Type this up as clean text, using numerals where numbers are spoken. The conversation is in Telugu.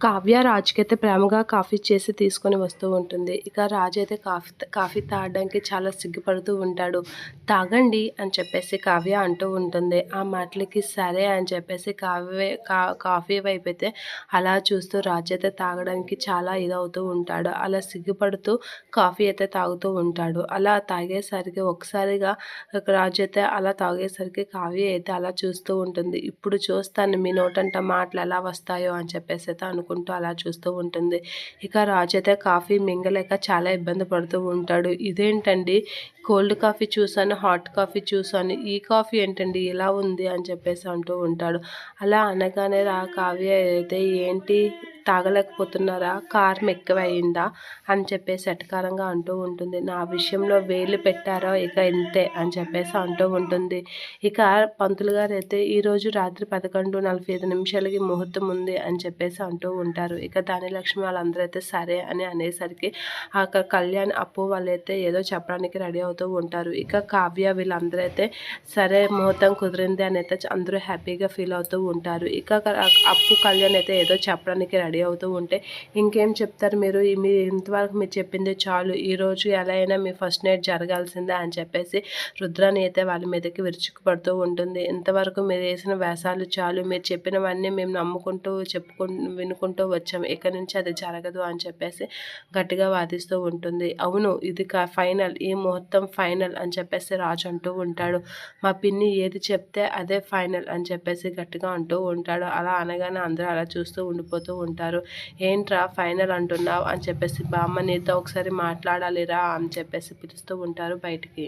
కావ్య రాజుకైతే ప్రేమగా కాఫీ చేసి తీసుకొని వస్తూ ఉంటుంది. ఇక రాజు అయితే కాఫీ తాగడానికి చాలా సిగ్గుపడుతూ ఉంటాడు. తాగండి అని చెప్పేసి కావ్య అంటూ ఉంటుంది. ఆ మాటలకి సరే అని చెప్పేసి కాఫీ వైపైతే అలా చూస్తూ రాజు అయితే తాగడానికి చాలా ఇదవుతూ ఉంటాడు. అలా సిగ్గుపడుతూ కాఫీ అయితే తాగుతూ ఉంటాడు. అలా తాగేసరికి ఒకసారిగా రాజు అయితే అలా తాగేసరికి కావ్య అయితే అలా చూస్తూ ఉంటుంది. ఇప్పుడు చూస్తాను మీ నోటంట మాటలు ఎలా వస్తాయో అని చెప్పేసి అయితే అనుకుంటూ అలా చూస్తూ ఉంటుంది. ఇక రాజు అయితే కాఫీ మింగలేక చాలా ఇబ్బంది పడుతూ ఉంటాడు. ఇదేంటండి, కోల్డ్ కాఫీ చూసాను, హాట్ కాఫీ చూసాను, ఈ కాఫీ ఏంటండి ఇలా ఉంది అని చెప్పేసి అంటూ ఉంటాడు. అలా అనగానే కావ్య అయితే ఏంటి తాగలేకపోతున్నారా, కారం ఎక్కువయిందా అని చెప్పేసి ఎటకారంగా అంటూ ఉంటుంది. నా విషయంలో వేలు పెట్టారో ఇక ఇంతే అని చెప్పేసి అంటూ ఉంటుంది. ఇక పంతులు గారు అయితే ఈరోజు రాత్రి 11:45 ముహూర్తం ఉంది అని చెప్పేసి అంటూ ఉంటారు. ఇక ధనలక్ష్మి వాళ్ళందరూ అయితే సరే అని అనేసరికి అక్కడ కళ్యాణ్, అప్పు వాళ్ళైతే ఏదో చెప్పడానికి రెడీ అవుతూ ఉంటారు. ఇక కావ్య వీళ్ళందరూ అయితే సరే ముహూర్తం కుదిరింది అని అయితే అందరూ హ్యాపీగా ఫీల్ అవుతూ ఉంటారు. ఇక అప్పు, కళ్యాణ్ అయితే ఏదో చెప్పడానికి రెడీ అవుతూ ఉంటే ఇంకేం చెప్తారు మీరు ఇంతవరకు మీరు చెప్పింది చాలు, ఈరోజు ఎలా అయినా మీ ఫస్ట్ నైట్ జరగాల్సిందే అని చెప్పేసి రుద్రాని అయితే వాళ్ళ మీదకి విరుచుకుపడుతూ ఉంటుంది. ఇంతవరకు మీరు వేసిన వేషాలు చాలు, మీరు చెప్పినవన్నీ మేము నమ్ముకుంటూ వినుకుంటూ వచ్చాం, ఇక నుంచి అది జరగదు అని చెప్పేసి గట్టిగా వాదిస్తూ ఉంటుంది. అవును, ఇది ఫైనల్, ఈ ముహూర్తం ఫైనల్ అని చెప్పేసి రాజు అంటూ ఉంటాడు. మా పిన్ని ఏది చెప్తే అదే ఫైనల్ అని చెప్పేసి గట్టిగా అంటూ ఉంటాడు. అలా అనగానే అందరూ అలా చూస్తూ ఉండిపోతూ ఉంటారు. ఏంట్రా ఫైనల్ అంటున్నావు అని చెప్పేసి, బామ్మ నీతో ఒకసారి మాట్లాడాలిరా అని చెప్పేసి పిలుస్తూ ఉంటారు బయటికి.